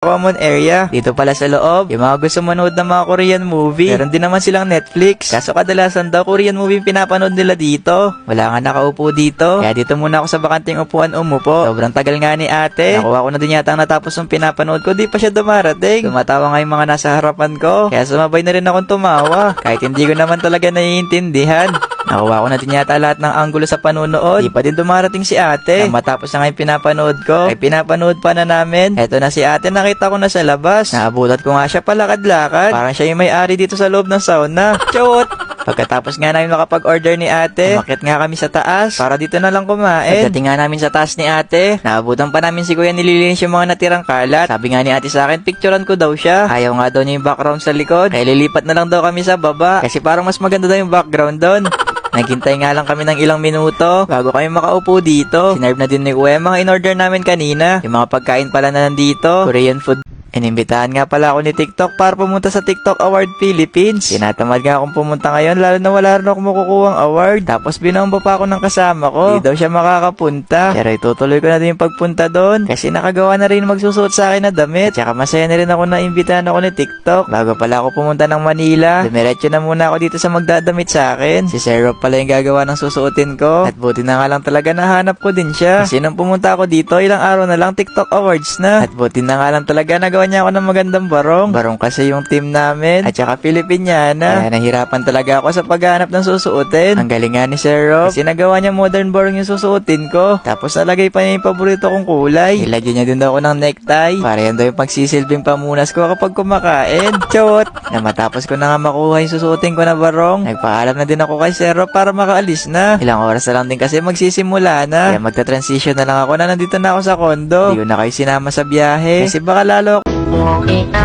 common area. Dito pala sa loob, yung mga gusto manood ng mga Korean movie. Meron din naman silang Netflix. Kaso kadalasan daw Korean movie pinapanood nila dito. Wala nga nakaupo dito. Kaya dito muna ako sa bakanting upuan umupo. Sobrang tagal nga ni ate. Nakuha ko na din yata natapos yung pinapanood ko. Di pa siya dumarating. Tumatawa nga yung mga nasa harapan ko. Kaya sumabay na rin akong tumawa. Kahit hindi ko naman talaga naiintindihan. Nakuha ko na din yata lahat ng anggulo sa panunood. Di pa din dumarating si ate. Nang matapos na nga yung pinapanood ko, ay pinapanood pa na namin. Eto na si ate, nakita ko na sa labas. Naabutat ko nga siya palakad-lakad. Parang siya yung may-ari dito sa loob ng sauna. Chot! Pagkatapos nga namin makapag-order ni ate, umakyat nga kami sa taas para dito na lang kumain. Pagdating nga namin sa taas ni ate, naabutan pa namin si kuya nililinis yung mga natirang kalat. Sabi nga ni ate sa akin, picturean ko daw siya. Ayaw nga daw niya yung background sa likod. Kaya lilipat na lang daw kami sa baba. Kasi parang mas maganda daw yung background doon. Naghintay nga lang kami ng ilang minuto bago kami makaupo dito. Sinerve na din ni kuya mga in-order namin kanina. Yung mga pagkain pala na nandito, Korean food. Inimbitahan nga pala ako ni TikTok para pumunta sa TikTok Award Philippines. Tinatamad nga akong pumunta ngayon lalo na wala rin ako makukuhang award. Tapos binomba pa ako ng kasama ko. Hindi daw siya makakapunta. Pero itutuloy ko na din yung pagpunta doon kasi nakagawa na rin magsusuot sa akin na damit. At saka masaya na rin ako na imbitahan ako ni TikTok. Bago pala ako pumunta ng Manila, dumiretso na muna ako dito sa magdadamit sa akin. Si Sir Rob pala yung gagawa ng susuotin ko. At buti na nga lang talaga nahanap ko din siya. Kasi nung pumunta ako dito, ilang araw na lang TikTok Awards na. At buti na nga lang talaga nagawa niya ako ng magandang barong. Barong kasi yung team namin. At saka Filipiniana. Kaya nahirapan talaga ako sa paghanap ng susuotin. Ang galing nga ni Sir Rob. Kasi nagawa niya modern barong yung susuotin ko. Tapos nalagay pa niya yung paborito kong kulay. Nilagyan niya din daw ako ng necktie. Para yan daw yung pagsisilbing pamunas ko kapag kumakain. Chot! Na matapos ko na nga makuha yung susuotin ko na barong, nagpaalam na din ako kay Sir Rob para makaalis na. Ilang oras na lang din kasi magsisimula na. Kaya magta-transition na lang ako na nandito na ako sa kondo. Hindi ko na kayo sinama sa biyahe. Kasi baka lalo Okay, okay,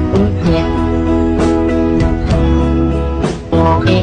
okay. Okay,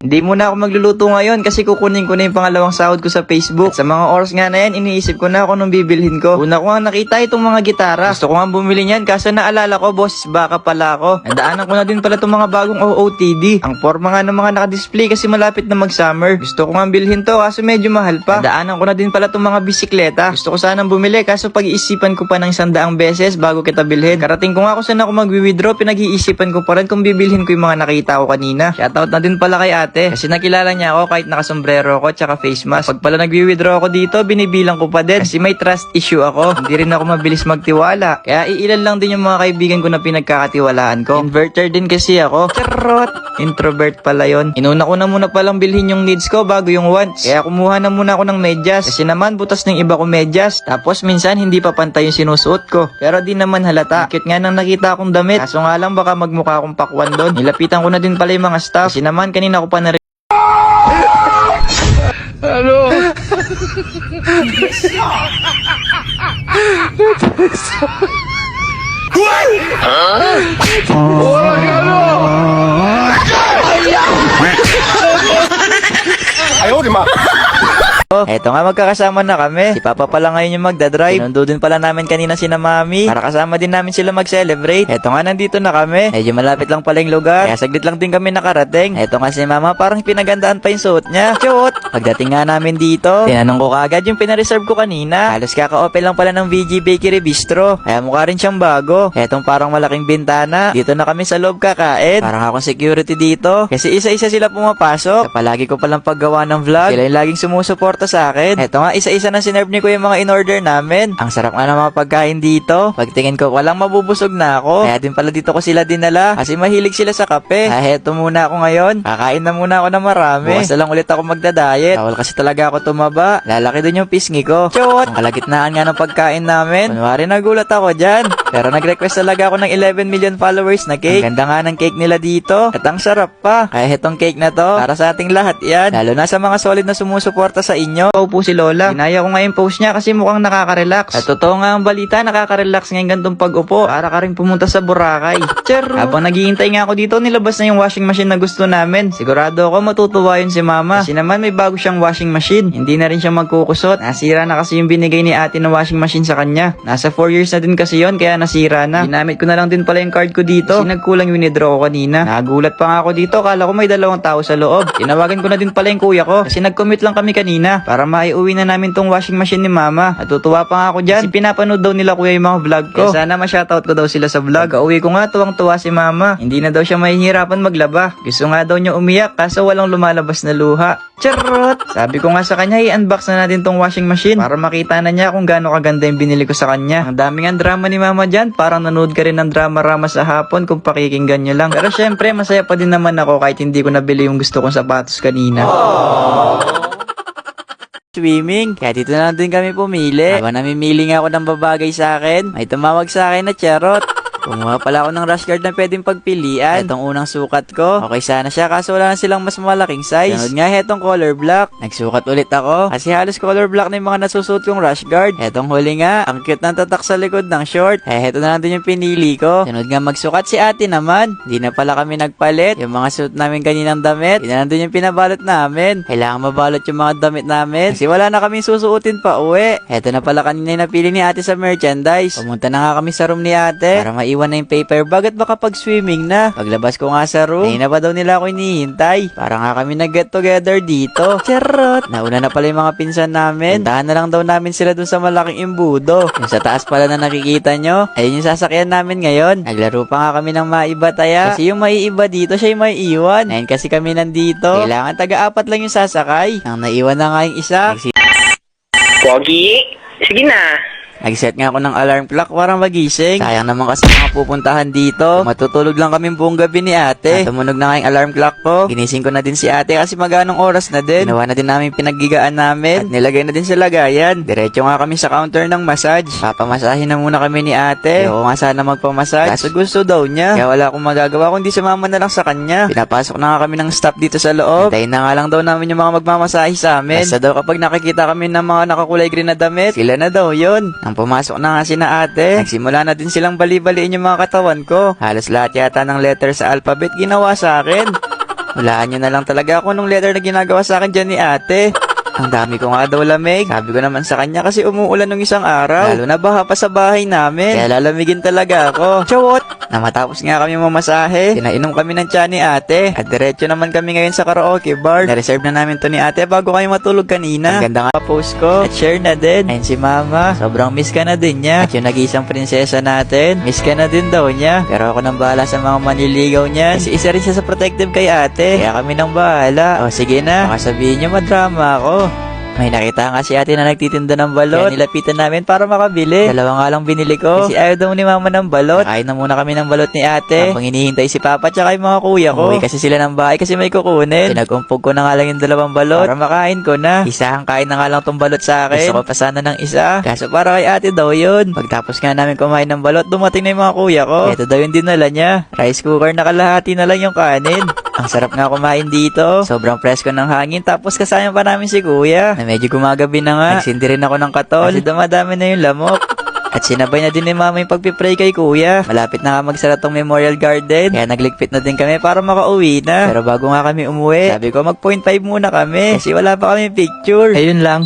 Hindi muna ako magluluto ngayon kasi kukunin ko na yung pangalawang sahod ko sa Facebook. At sa mga oras nga na yan, iniisip ko na kung anong bibilhin ko. Una ko nga nakita itong mga gitara. Gusto ko nga bumili niyan kaso naalala ko, boses baka pala ako. Nadaanan ko na din pala itong mga bagong OOTD. Ang forma nga ng mga nakadisplay kasi malapit na mag-summer. Gusto ko nga bilhin to kaso medyo mahal pa. Nadaanan ko na din pala itong mga bisikleta. Gusto ko sanang bumili kaso pag-iisipan ko pa ng 100 beses bago kita bilhin. Karating ko nga kung saan ako mag-withdraw, pinag-iisipan ko pa rin kung bibilhin ko yung mga nakita ko kanina. Shoutout na din pala kay ate. Kasi nakilala niya ako kahit nakasombrero ko tsaka face mask. Pag pala nag-withdraw ako dito, binibilang ko pa din. Kasi may trust issue ako. Hindi rin ako mabilis magtiwala. Kaya iilan lang din yung mga kaibigan ko na pinagkakatiwalaan ko. Inverter din kasi ako. Charot! Introvert pala yon. Inuna ko na muna palang bilhin yung needs ko bago yung wants. Kaya kumuha na muna ako ng medyas. Kasi naman butas ng iba ko medyas. Tapos minsan hindi pa pantay yung sinusuot ko. Pero di naman halata. Cute nga nang nakita akong damit. Kaso nga lang baka magmukha akong pakwan doon. Nilapitan ko na din pala yung mga staff. Kasi naman kanina ko pa na Ano? Ayaw, di ma. Eto nga, magkakasama na kami. Si Papa pala ngayon yung magdadrive. Sinundo din pala namin kanina sina Mami para kasama din namin sila mag-celebrate. Eto nga, nandito na kami. Medyo malapit lang pala yung lugar. Kaya saglit lang din kami nakarating. Eto nga si Mama, parang pinagandaan pa yung suot niya. Cute! Pagdating nga namin dito, tinanong ko kagad yung pinareserve ko kanina. Halos kaka-open lang pala ng VG Bakery Bistro. Kaya mukha rin siyang bago. Etong parang malaking bintana. Dito na kami sa loob kakain. Parang akong security dito. Kasi isa-isa sila pumapasok. Sa palagi ko palang paggawa ng vlog, sila yung laging sumusuporta sa akin. Eto nga, isa-isa na sinerve ni ko yung mga in-order namin. Ang sarap nga ng mga pagkain dito. Pagtingin ko, walang mabubusog na ako. Kaya din pala dito ko sila dinala. Kasi mahilig sila sa kape. Kaya eto muna ako ngayon. Kakain na muna ako na marami. Bukas na lang ulit ako magda-diet. Bawal kasi talaga ako tumaba. Lalaki dun yung pisngi ko. Chot! Ang kalagitnaan nga ng pagkain namin. Kunwari nagulat ako dyan. Pero nag-request talaga ako ng 11 million followers na cake. Ang ganda nga ng cake nila dito. At ang sarap pa. Kaya itong cake na to, para sa ating lahat yan. Lalo na sa mga solid na sumusuporta sa inyo. Paupo si Lola. Ginaya ko nga yung post niya kasi mukhang nakaka-relax. At totoo nga ang balita, nakaka-relax ngayon gantong pag-upo. Para ka rin pumunta sa Boracay. Char! Habang naghihintay nga ako dito, nilabas na yung washing machine na gusto namin. Sigurado ako matutuwa yun si Mama. Kasi naman may bago siyang washing machine. Hindi na rin siya magkukusot. Nasira na kasi yung binigay ni ate na washing machine sa kanya. Nasa 4 years na din kasi yon, kaya nasira na. Ginamit ko na lang din pala yung card ko dito. Kasi nagkulang yung withdraw ko kanina. Nagulat pa nga ako dito. Kala ko may 2 tao sa loob. Tinawagan ko na din pala yung kuya ko. Kasi nag-commute lang kami kanina. Para maiuwi na namin tong washing machine ni mama. Natutuwa pa nga ako dyan. Kasi pinapanood daw nila kuya yung mga vlog ko. Kaya sana ma-shoutout ko daw sila sa vlog. Pagka-uwi ko nga, tuwang-tuwa si mama. Hindi na daw siya mahihirapan maglaba. Gusto nga daw niya umiyak kaso walang lumalabas na luha. Charot! Sabi ko nga sa kanya, i-unbox na natin tong washing machine para makita na niya kung gaano kaganda yung binili ko sa kanya. Ang daming ang drama ni mama dyan. Parang nanood ka rin ng drama-rama sa hapon kung pakikinggan nyo lang. Pero syempre, masaya pa din naman ako kahit hindi ko nabili yung gusto kong sapatos kanina. Swimming. Kaya dito na lang din kami pumili. Habang namimili nga ako ng babagay sa akin, may tumawag sa akin na charot. Kumuha pala ako ng rash guard na pwedeng pagpilian. Itong unang sukat ko. Okay sana siya kaso wala na silang mas malaking size. Sunod nga hetong color block. Nagsukat ulit ako. Kasi halos color block na yung mga nasusuot kong rash guard. Hetong huli nga. Ang cute ng tatak sa likod ng short. Heto na lang din yung pinili ko. Sunod nga magsukat si ate naman. Hindi na pala kami nagpalit. Yung mga suit namin kaninang damit. Hindi na lang din yung pinabalot namin. Kailangan mabalot yung mga damit namin. Kasi wala na kami susuotin pa uwi. Heto na pala kanina yung napili ni ate sa merchandise. Pumunta na nga kami sa room ni ate. Para maiwan na yung paper bag at baka pag-swimming na. Paglabas ko nga sa room, na pa daw nila ako hinihintay. Para nga kami nag-get together dito. Charot! Nauna na pala yung mga pinsan namin. Puntahan na lang daw namin sila dun sa malaking imbudo. Yung sa taas pala na nakikita nyo, ayun yung sasakyan namin ngayon. Naglaro pa nga kami ng maiba-taya. Kasi yung maiiba dito, siya yung maiiwan. Ngayon kasi kami nandito. Kailangan taga-4 lang yung sasakay. Nang naiwan na nga yung isa, Pogi, sige na. nag-set nga ako ng alarm clock para magising. Sayang naman kasi mga pupuntahan dito. Matutulog lang kami buong gabi ni ate. Tumunog na nga yung alarm clock ko. Ginising ko na din si ate kasi maganong oras na din. Ginawa na din namin pinaggigaan namin. At nilagay na din sa lagayan. Diretso nga kami sa counter ng massage. Papamasahin na muna kami ni ate. Ayoko nga sana magpamassage. Kaso gusto daw niya. Kaya wala akong magagawa kundi sumama na lang sa kanya. Pinapasok na nga kami ng staff dito sa loob. Hintayin na nga lang daw namin yung mga magmamasahe sa amin. Basta daw kapag nakikita kami ng mga nakakulay green na damit, sila na daw yun. Nang pumasok na nga si na ate, nagsimula na din silang bali-baliin yung mga katawan ko. Halos lahat yata ng letter sa alphabet ginawa sa akin. Hulaan nyo na lang talaga ako nung letter na ginagawa sa akin dyan ni ate. Ang dami ko nga daw lamig. Sabi ko naman sa kanya kasi umuulan nung isang araw. Lalo na baha pa sa bahay namin. Kaya lalamigin talaga ako. Chawot! Na matapos nga kami mamasahe, pinainom kami ng tiyan ni ate. At diretso naman kami ngayon sa karaoke bar. Na-reserve na namin to ni ate bago kami matulog kanina. Ang ganda nga post ko. At share na din. Ayun si mama. Sobrang miss ka na din niya. At yung nag-iisang prinsesa natin, miss ka na din daw niya. Pero ako nang bahala sa mga manliligaw niyan. Kasi isa rin siya sa protective kay ate. Kaya kami nang bahala. O sige na. Baka sabihin niyo madrama ako. May nakita nga si ate na nagtitinda ng balot. Kaya nilapitan namin para makabili. 2 nga lang binili ko. Kasi ayaw daw ni mama ng balot. Kain na muna kami ng balot ni ate. Habang hinihintay si papa tsaka yung mga kuya ko. Uwi kasi sila ng bahay kasi may kukunin. Pinagumpog ko na nga lang yung 2 balot. Para makain ko na. Isang kain na nga lang tong balot sa akin. Gusto ko pa sana ng isa. Kaso para kay ate daw yun. Pagtapos nga namin kumain ng balot, dumating na yung mga kuya ko. Ito daw yung dinala niya. Rice cooker na kalahati na lang yung kanin. Ang sarap nga kumain dito. Sobrang presko ng hangin. Tapos kasama pa namin si kuya. Na medyo gumagabi na nga. Nagsindi rin ako ng katol. Kasi dumadami na yung lamok. At sinabay na din ni mama yung pagpipray kay kuya. Malapit na nga magsara tong memorial garden. Kaya nagligpit na din kami para makauwi na. Pero bago nga kami umuwi, sabi ko mag 0.5 muna kami. Kasi wala pa kami picture. Ayun lang.